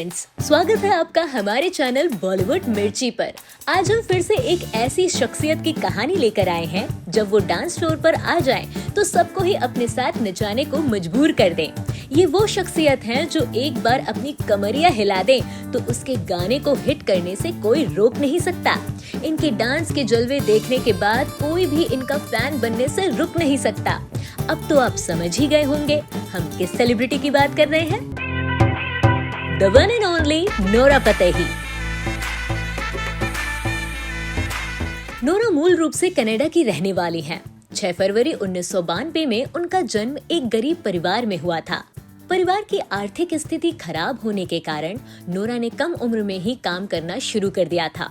Friends, स्वागत है आपका हमारे चैनल बॉलीवुड मिर्ची पर। आज हम फिर से एक ऐसी शख्सियत की कहानी लेकर आए हैं जब वो डांस फ्लोर पर आ जाएं तो सबको ही अपने साथ नचाने को मजबूर कर दें। ये वो शख्सियत हैं जो एक बार अपनी कमरिया हिला दें तो उसके गाने को हिट करने से कोई रोक नहीं सकता। इनके डांस के जलवे देखने के बाद कोई भी इनका फैन बनने से रुक नहीं सकता। अब तो आप समझ ही गए होंगे हम किस सेलिब्रिटी की बात कर रहे हैं। The one and only Nora Fatehi. Nora मूल रूप से कनाडा की रहने वाली हैं। 6 फरवरी 1992 में उनका जन्म एक गरीब परिवार में हुआ था। परिवार की आर्थिक स्थिति खराब होने के कारण नोरा ने कम उम्र में ही काम करना शुरू कर दिया था।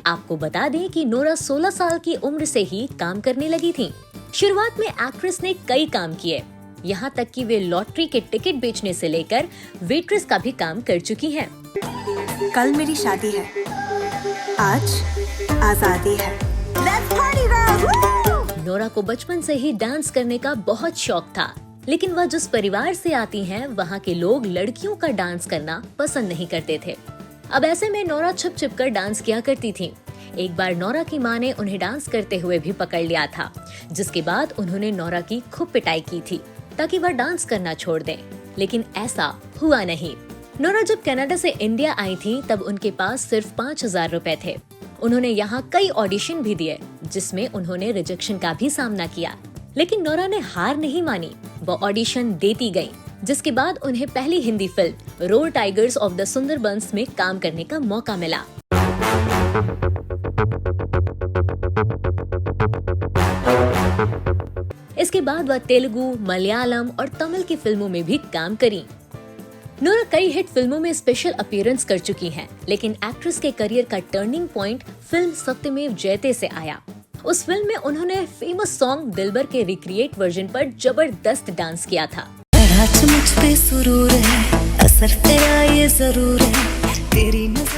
आपको बता दें कि नोरा 16 साल की उम्र से ही काम करने लगी थी। शुरुआत में एक्ट्रेस ने कई काम किए, यहाँ तक कि वे लॉटरी के टिकट बेचने से लेकर वेट्रेस का भी काम कर चुकी हैं। कल मेरी शादी है, आज आजादी है। Let's party girls! नोरा को बचपन से ही डांस करने का बहुत शौक था, लेकिन वह जिस परिवार से आती हैं, वहाँ के लोग लड़कियों का डांस करना पसंद नहीं करते थे। अब ऐसे में नोरा छुप छिप कर डांस किया करती थी। एक बार नोरा की माँ ने उन्हें डांस करते हुए भी पकड़ लिया था, जिसके बाद उन्होंने नोरा की खूब पिटाई की थी ताकि वह डांस करना छोड़ दें, लेकिन ऐसा हुआ नहीं। नोरा जब कनाडा से इंडिया आई थी तब उनके पास सिर्फ 5,000 रुपए थे। उन्होंने यहाँ कई ऑडिशन भी दिए, जिसमें उन्होंने रिजेक्शन का भी सामना किया, लेकिन नोरा ने हार नहीं मानी। वो ऑडिशन देती गयी, जिसके बाद उन्हें पहली Hindi film roar tigers of the Sundarbans में काम करने का मौका मिला। इसके बाद वह तेलुगु, मलयालम और तमिल की फिल्मों में भी काम करी। नोरा कई हिट फिल्मों में स्पेशल अपीयरेंस कर चुकी हैं, लेकिन एक्ट्रेस के करियर का टर्निंग पॉइंट फिल्म सत्यमेव जयते से आया। उस फिल्म में उन्होंने फेमस सॉन्ग दिलबर के रिक्रिएट वर्जन पर जबरदस्त डांस किया था,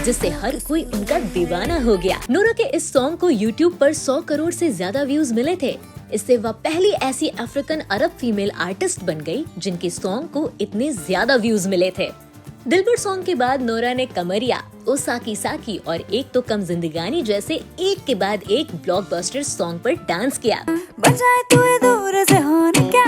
जिससे हर कोई उनका दीवाना हो गया। नोरा के इस सॉन्ग को YouTube पर 100 करोड़ से ज्यादा व्यूज मिले थे। इससे वह पहली ऐसी अफ्रीकन अरब फीमेल आर्टिस्ट बन गई जिनके सॉन्ग को इतने ज्यादा व्यूज मिले थे। दिलबर सॉन्ग के बाद नोरा ने कमरिया, ओ साकी साकी और एक तो कम जिंदगानी जैसे एक के बाद एक ब्लॉकबस्टर सॉन्ग पर डांस किया। दूर से होने क्या?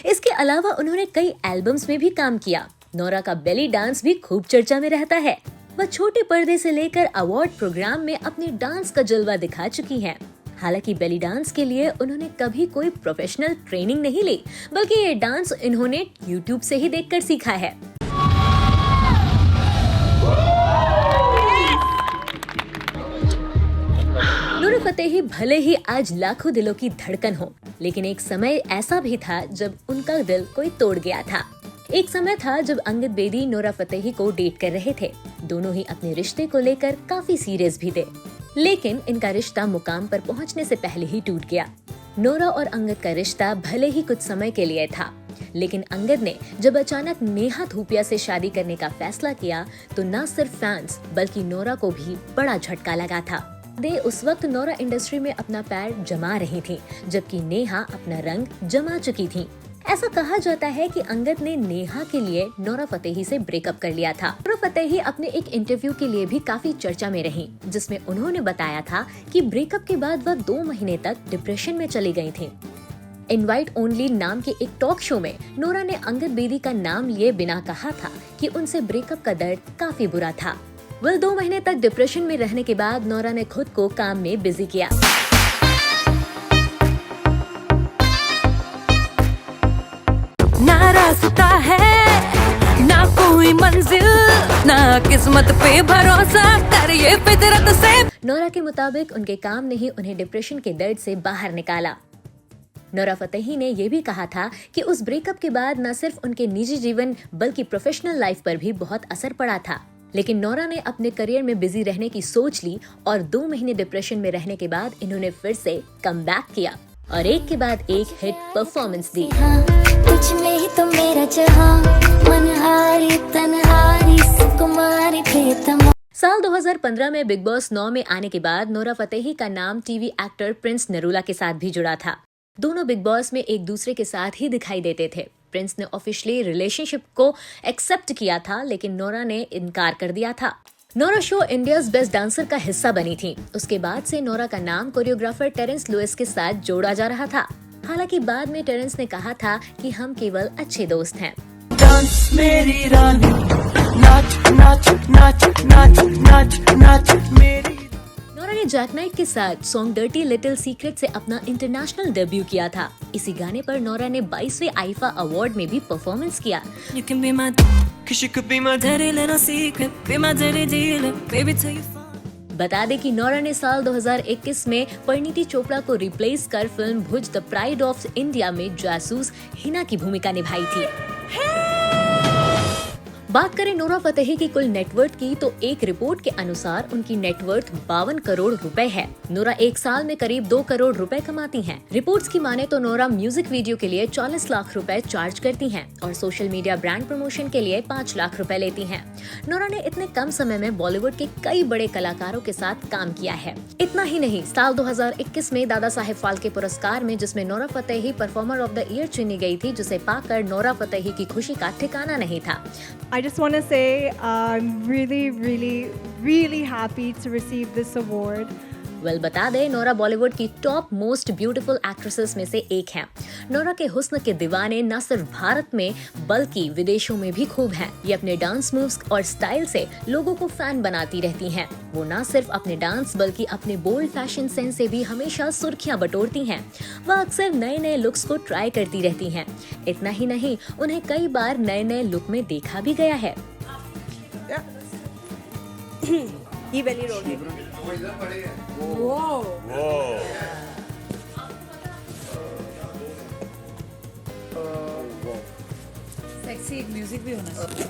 इसके अलावा उन्होंने कई एल्बम्स में भी काम किया। नोरा का बेली डांस भी खूब चर्चा में रहता है। वह छोटे पर्दे से लेकर अवार्ड प्रोग्राम में अपने डांस का जलवा दिखा चुकी हैं। हालांकि बेली डांस के लिए उन्होंने कभी कोई प्रोफेशनल ट्रेनिंग नहीं ली, बल्कि ये डांस इन्होंने YouTube से ही देखकर सीखा है। नोरा फतेही भले ही आज लाखों दिलों की धड़कन हो, लेकिन एक समय ऐसा भी था जब उनका दिल कोई तोड़ गया था। एक समय था जब अंगद बेदी नोरा फतेही को डेट कर रहे थे। दोनों ही अपने रिश्ते को लेकर काफी सीरियस भी थे, लेकिन इनका रिश्ता मुकाम पर पहुंचने से पहले ही टूट गया। नोरा और अंगद का रिश्ता भले ही कुछ समय के लिए था, लेकिन अंगद ने जब अचानक नेहा धूपिया से शादी करने का फैसला किया तो न सिर्फ फैंस बल्कि नोरा को भी बड़ा झटका लगा था। उस वक्त नोरा इंडस्ट्री में अपना पैर जमा रही थी, जबकि नेहा अपना रंग जमा चुकी थी। ऐसा कहा जाता है कि अंगद ने नेहा के लिए नोरा फतेही से ब्रेकअप कर लिया था। नोरा फतेही अपने एक इंटरव्यू के लिए भी काफी चर्चा में रही, जिसमें उन्होंने बताया था कि ब्रेकअप के बाद वह 2 महीने तक डिप्रेशन में चली गई थी। इनवाइट ओनली नाम के एक टॉक शो में नोरा ने अंगद बेदी का नाम लिए बिना कहा था कि उनसे ब्रेकअप का दर्द काफी बुरा था। 2 महीने तक डिप्रेशन में रहने के बाद नोरा ने खुद को काम में बिजी किया। ना रास्ता है, ना कोई मंजिल, ना किस्मत पे भरोसा, कर ये फितरत से। नोरा के मुताबिक उनके काम ने ही उन्हें डिप्रेशन के दर्द से बाहर निकाला। नोरा फतेही ने ये भी कहा था कि उस ब्रेकअप के बाद न सिर्फ उनके निजी जीवन बल्कि प्रोफेशनल लाइफ पर भी बहुत असर पड़ा था, लेकिन नोरा ने अपने करियर में बिजी रहने की सोच ली और 2 महीने डिप्रेशन में रहने के बाद इन्होंने फिर से कमबैक किया और एक के बाद एक हिट परफॉर्मेंस दी। कुछ में ही तो मेरा जहां, मनहारी तन्हारी सुकुमारी प्रीतम। साल 2015 में बिग बॉस 9 में आने के बाद नोरा फतेही का नाम टीवी एक्टर प्रिंस नरूला के साथ भी जुड़ा था। दोनों बिग बॉस में एक दूसरे के साथ ही दिखाई देते थे। प्रिंस ने ऑफिशियली रिलेशनशिप को एक्सेप्ट किया था, लेकिन नोरा ने इनकार कर दिया था। Nora show India's best dancer का हिस्सा बनी थी। उसके बाद से नोरा का नाम कोरियोग्राफर टेरेंस लुइस के साथ जोड़ा जा रहा था। हालांकि बाद में टेरेंस ने कहा था कि हम केवल अच्छे दोस्त हैं। डांस मेरी रानी, नाच नाच नाच नाच नाच नाच मेरी। नोरा ने जैक नाइट के साथ सॉन्ग डर्टी लिटिल सीक्रेट से अपना इंटरनेशनल डेब्यू किया था। इसी गाने पर नोरा ने 22वें आईफा अवार्ड में भी परफॉर्मेंस किया। You can be my, 'cause you could be my dirty little secret, be my dirty dealer, baby till you fall. बता दें कि नोरा ने साल 2021 में परिणीति चोपड़ा को रिप्लेस कर film Bhuj the pride of India में जासूस हिना की भूमिका निभाई थी। बात करें नोरा फतेही की कुल नेटवर्थ की, तो एक रिपोर्ट के अनुसार उनकी नेटवर्थ 52 करोड़ रुपए है। नोरा एक साल में करीब 2 करोड़ रुपए कमाती हैं। रिपोर्ट्स की माने तो नोरा म्यूजिक वीडियो के लिए 40 लाख रुपए चार्ज करती हैं और सोशल मीडिया ब्रांड प्रमोशन के लिए 5 लाख रुपए लेती हैं। नोरा ने इतने कम समय में बॉलीवुड के कई बड़े कलाकारों के साथ काम किया है। इतना ही नहीं, साल 2021 में दादा साहेब फाल्के पुरस्कार में जिसमें Nora Fatehi performer of the year चुनी गई थी, जिसे पाकर नोरा फतेही की खुशी का ठिकाना नहीं था। I just want to say I'm really happy to receive this award. बता दें, नोरा बॉलीवुड की टॉप मोस्ट ब्यूटीफुल एक्ट्रेसेस में से एक हैं। नोरा के हुस्न के दीवाने न सिर्फ भारत में बल्कि विदेशों में भी खूब हैं। ये अपने डांस मूव्स और स्टाइल से लोगों को फैन बनाती रहती हैं। वो न सिर्फ अपने डांस बल्कि अपने बोल्ड फैशन सेंस से भी हमेशा सुर्खियां बटोरती हैं। वह अक्सर नए लुक्स को ट्राई करती रहती हैं। इतना ही नहीं, उन्हें कई बार नए लुक में देखा भी गया है। ये belly roll है। सेक्सी एक म्यूजिक भी होना चाहिए।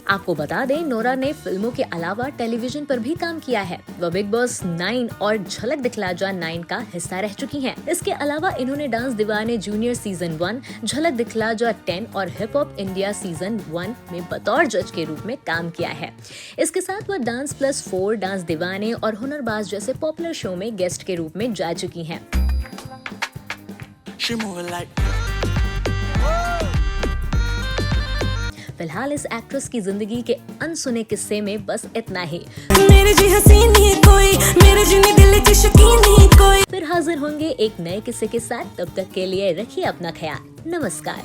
आपको बता दें, नोरा ने फिल्मों के अलावा टेलीविजन पर भी काम किया है। वह बिग बॉस 9 और झलक दिखला जा 9 का हिस्सा रह चुकी हैं। इसके अलावा इन्होंने डांस दीवाने जूनियर सीजन 1, झलक दिखला जा 10 और हिप हॉप इंडिया सीजन 1 में बतौर जज के रूप में काम किया है। इसके साथ वह डांस प्लस 4, डांस दीवाने और हुनरबाज जैसे पॉपुलर शो में गेस्ट के रूप में जा चुकी हैं। फिलहाल इस एक्ट्रेस की जिंदगी के अनसुने किस्से में बस इतना ही। मेरे जी हसीन नहीं कोई, मेरे जी दिल के शकीन नहीं कोई। फिर हाजिर होंगे एक नए किस्से के साथ। तब तक के लिए रखिए अपना ख्याल। नमस्कार।